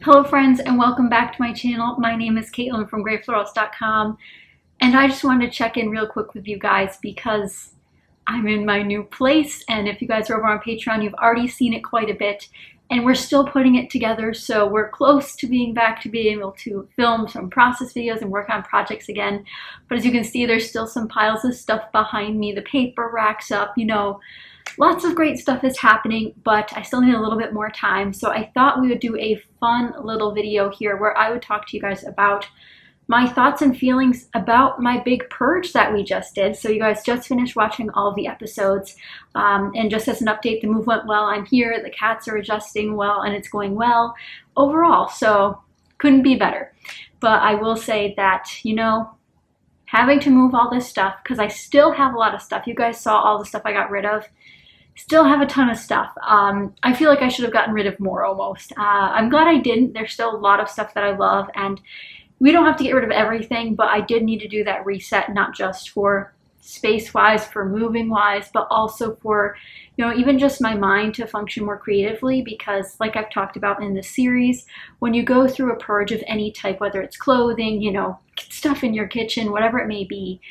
Hello friends and welcome back to my channel. My name is Katelyn from Florals.com, and I just wanted to check in real quick with you guys because I'm in my new place, and if you guys are over on Patreon, you've already seen it quite a bit, and we're still putting it together, so we're close to being back to being able to film some process videos and work on projects again. But as you can see, there's still some piles of stuff behind me. The paper racks up, lots of great stuff is happening, but I still need a little bit more time. So I thought we would do a fun little video here where I would talk to you guys about my thoughts and feelings about my big purge that we just did. So you guys just finished watching all of the episodes. And just as an update, the move went well. I'm here, the cats are adjusting well, and it's going well overall. So couldn't be better. But I will say that, having to move all this stuff, because I still have a lot of stuff. You guys saw all the stuff I got rid of. Still have a ton of stuff. I feel like I should have gotten rid of more almost. I'm glad I didn't. There's still a lot of stuff that I love, and we don't have to get rid of everything, but I did need to do that reset, not just for space-wise, for moving-wise, but also for, even just my mind to function more creatively, because like I've talked about in this series, when you go through a purge of any type, whether it's clothing, stuff in your kitchen, whatever it may be,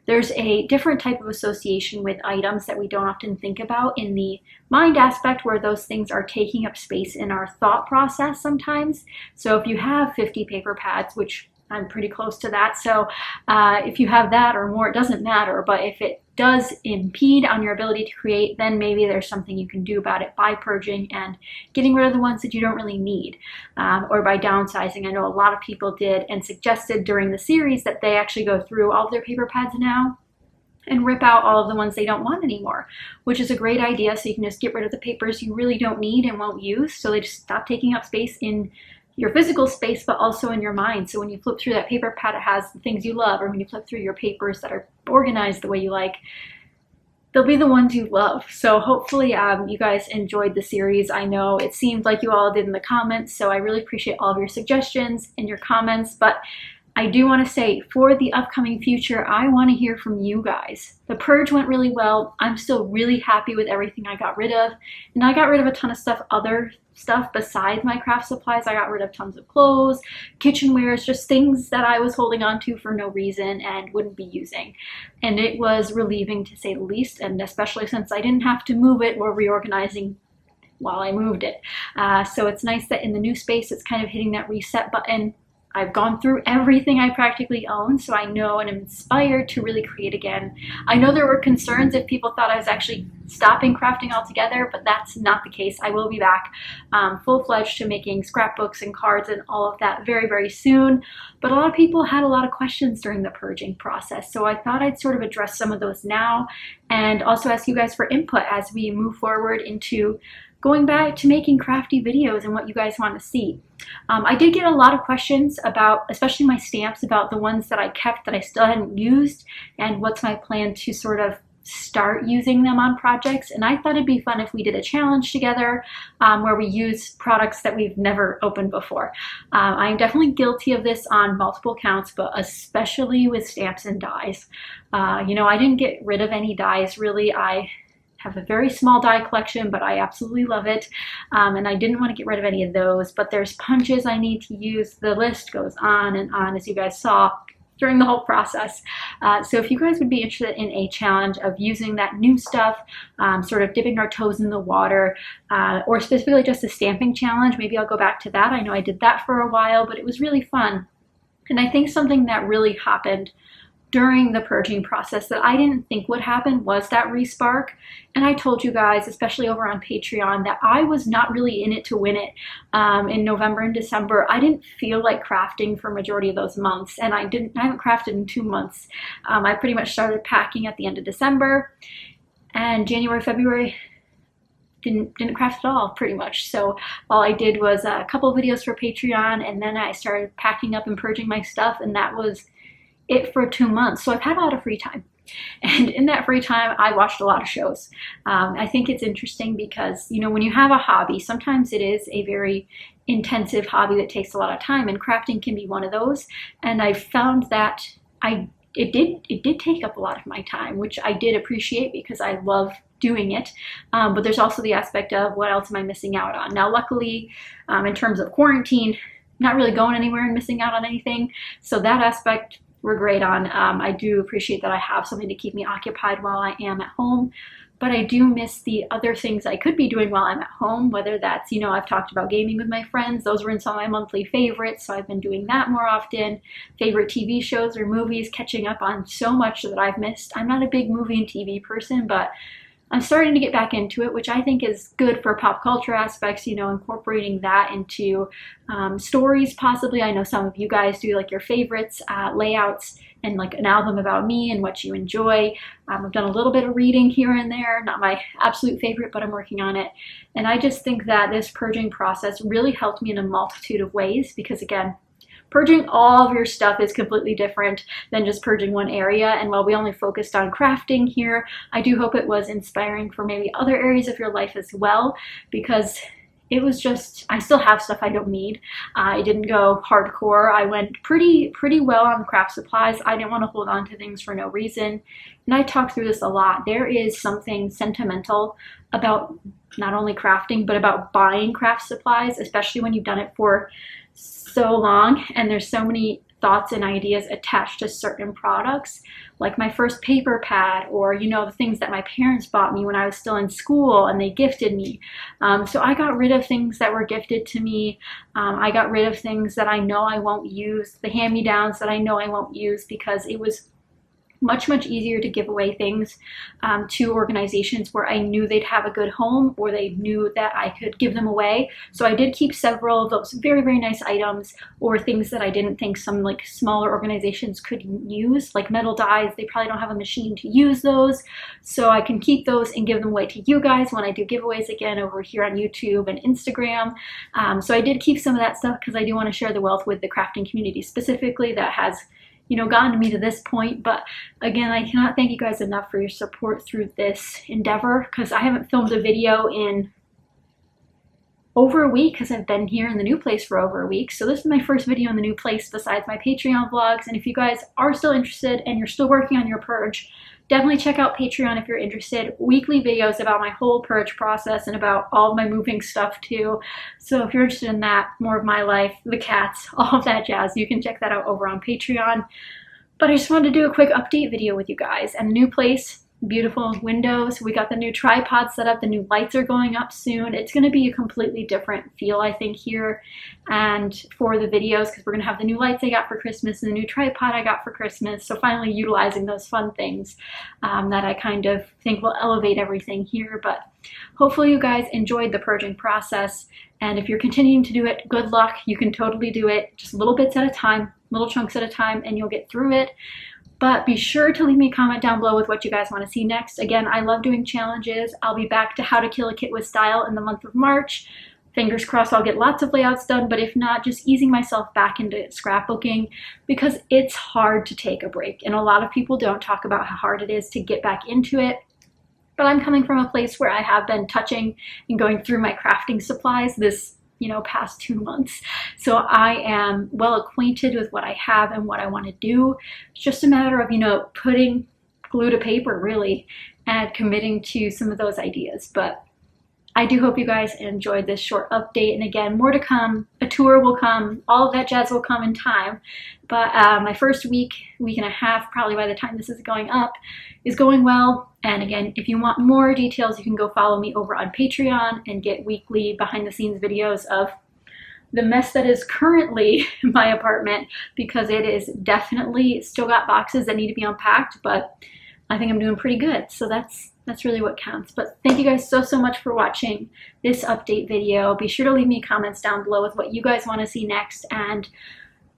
there's a different type of association with items that we don't often think about in the mind aspect, where those things are taking up space in our thought process sometimes. So if you have 50 paper pads, which I'm pretty close to that, so if you have that or more, it doesn't matter, but if it does impede on your ability to create, then maybe there's something you can do about it by purging and getting rid of the ones that you don't really need, or by downsizing. I know a lot of people did and suggested during the series that they actually go through all of their paper pads now and rip out all of the ones they don't want anymore, which is a great idea. So you can just get rid of the papers you really don't need and won't use, so they just stop taking up space in your physical space, but also in your mind. So when you flip through that paper pad, it has the things you love, or when you flip through your papers that are organized the way you like, they'll be the ones you love. So hopefully you guys enjoyed the series. I know it seemed like you all did in the comments, so I really appreciate all of your suggestions and your comments, but I do want to say, for the upcoming future, I want to hear from you guys. The purge went really well. I'm still really happy with everything I got rid of. And I got rid of a ton of stuff, other stuff besides my craft supplies. I got rid of tons of clothes, kitchenwares, just things that I was holding on to for no reason and wouldn't be using. And it was relieving, to say the least, and especially since I didn't have to move it or reorganizing while I moved it. So it's nice that in the new space, it's kind of hitting that reset button. I've gone through everything I practically own, so I know and am inspired to really create again. I know there were concerns if people thought I was actually stopping crafting altogether, but that's not the case. I will be back full-fledged to making scrapbooks and cards and all of that very, very soon. But a lot of people had a lot of questions during the purging process, so I thought I'd sort of address some of those now and also ask you guys for input as we move forward into going back to making crafty videos and what you guys want to see. I did get a lot of questions about, especially my stamps, about the ones that I kept that I still hadn't used, and what's my plan to sort of start using them on projects. And I thought it'd be fun if we did a challenge together where we use products that we've never opened before. I'm definitely guilty of this on multiple counts, but especially with stamps and dies. I didn't get rid of any dies really. I have a very small die collection, but I absolutely love it. And I didn't want to get rid of any of those, but there's punches I need to use. The list goes on and on, as you guys saw during the whole process. So if you guys would be interested in a challenge of using that new stuff, sort of dipping our toes in the water, or specifically just a stamping challenge, maybe I'll go back to that. I know I did that for a while, but it was really fun. And I think something that really happened during the purging process that I didn't think would happen was that respark. And I told you guys, especially over on Patreon, that I was not really in it to win it. In November and December, I didn't feel like crafting for a majority of those months, and I haven't crafted in 2 months. I pretty much started packing at the end of December, and January, February, didn't craft at all, pretty much. So all I did was a couple of videos for Patreon, and then I started packing up and purging my stuff, and that was it for 2 months. So I've had a lot of free time, and in that free time I watched a lot of shows. I think it's interesting because when you have a hobby, sometimes it is a very intensive hobby that takes a lot of time, and crafting can be one of those. And I found that I it did take up a lot of my time, which I did appreciate because I love doing it. But there's also the aspect of what else am I missing out on? Now, luckily, in terms of quarantine, not really going anywhere and missing out on anything. So that aspect we're great on. I do appreciate that I have something to keep me occupied while I am at home. But I do miss the other things I could be doing while I'm at home, whether that's, you know, I've talked about gaming with my friends. Those were in some of my monthly favorites, so I've been doing that more often. Favorite TV shows or movies, catching up on so much that I've missed. I'm not a big movie and TV person, but I'm starting to get back into it, which I think is good for pop culture aspects, you know, incorporating that into stories possibly. I know some of you guys do like your favorites, layouts, and like an album about me and what you enjoy. I've done a little bit of reading here and there, not my absolute favorite, but I'm working on it. And I just think that this purging process really helped me in a multitude of ways because, again, purging all of your stuff is completely different than just purging one area. And while we only focused on crafting here, I do hope it was inspiring for maybe other areas of your life as well, because it was just, I still have stuff I don't need. I didn't go hardcore. I went pretty well on craft supplies. I didn't want to hold on to things for no reason. And I talk through this a lot. There is something sentimental about not only crafting, but about buying craft supplies, especially when you've done it for so long and there's so many thoughts and ideas attached to certain products, like my first paper pad, or, you know, the things that my parents bought me when I was still in school and they gifted me. So I got rid of things that were gifted to me. I got rid of things that I know I won't use, the hand-me-downs that I know I won't use, because it was much easier to give away things to organizations where I knew they'd have a good home, or they knew that I could give them away. So I did keep several of those very nice items, or things that I didn't think some like smaller organizations could use, like metal dies. They probably don't have a machine to use those, so I can keep those and give them away to you guys when I do giveaways again over here on YouTube and Instagram. So I did keep some of that stuff because I do want to share the wealth with the crafting community specifically that has, you know, gotten me to this point. But again, I cannot thank you guys enough for your support through this endeavor, because I haven't filmed a video in over a week because I've been here in the new place for over a week. So this is my first video in the new place besides my Patreon vlogs. And if you guys are still interested and you're still working on your purge, definitely check out Patreon if you're interested. Weekly videos about my whole purge process and about all of my moving stuff too. So if you're interested in that, more of my life, the cats, all of that jazz, you can check that out over on Patreon. But I just wanted to do a quick update video with you guys. And new place, beautiful windows. We got the new tripod set up. The new lights are going up soon. It's going to be a completely different feel, I think, here and for the videos, because we're going to have the new lights I got for Christmas and the new tripod I got for Christmas. So finally utilizing those fun things that I kind of think will elevate everything here. But hopefully you guys enjoyed the purging process. And if you're continuing to do it, good luck. You can totally do it just little bits at a time, little chunks at a time, and you'll get through it. But be sure to leave me a comment down below with what you guys want to see next. Again, I love doing challenges. I'll be back to how to kill a kit with style in the month of March. Fingers crossed I'll get lots of layouts done, but if not, just easing myself back into scrapbooking, because it's hard to take a break. And a lot of people don't talk about how hard it is to get back into it. But I'm coming from a place where I have been touching and going through my crafting supplies this, you know, past 2 months. So I am well acquainted with what I have and what I want to do. It's just a matter of, you know, putting glue to paper really and committing to some of those ideas. But I do hope you guys enjoyed this short update. And again, more to come. A tour will come. All of that jazz will come in time. But my first week and a half, probably by the time this is going up, is going well. And again, if you want more details, you can go follow me over on Patreon and get weekly behind the scenes videos of the mess that is currently my apartment, because it is definitely still got boxes that need to be unpacked, but I think I'm doing pretty good. So that's really what counts. But thank you guys so much for watching this update video. Be sure to leave me comments down below with what you guys want to see next. And,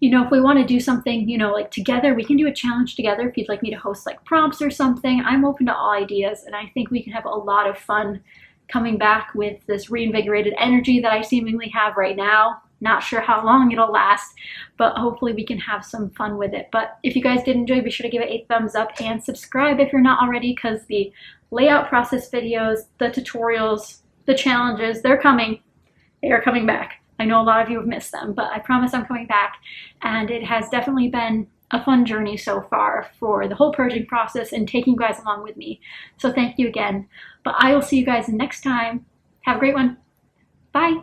you know, if we want to do something, you know, like together, we can do a challenge together. If you'd like me to host like prompts or something, I'm open to all ideas. And I think we can have a lot of fun coming back with this reinvigorated energy that I seemingly have right now. Not sure how long it'll last, but hopefully we can have some fun with it. But if you guys did enjoy, be sure to give it a thumbs up and subscribe if you're not already, because the layout process videos, the tutorials, the challenges, they're coming. They are coming back. I know a lot of you have missed them, but I promise I'm coming back. And it has definitely been a fun journey so far for the whole purging process and taking you guys along with me. So thank you again. But I will see you guys next time. Have a great one. Bye.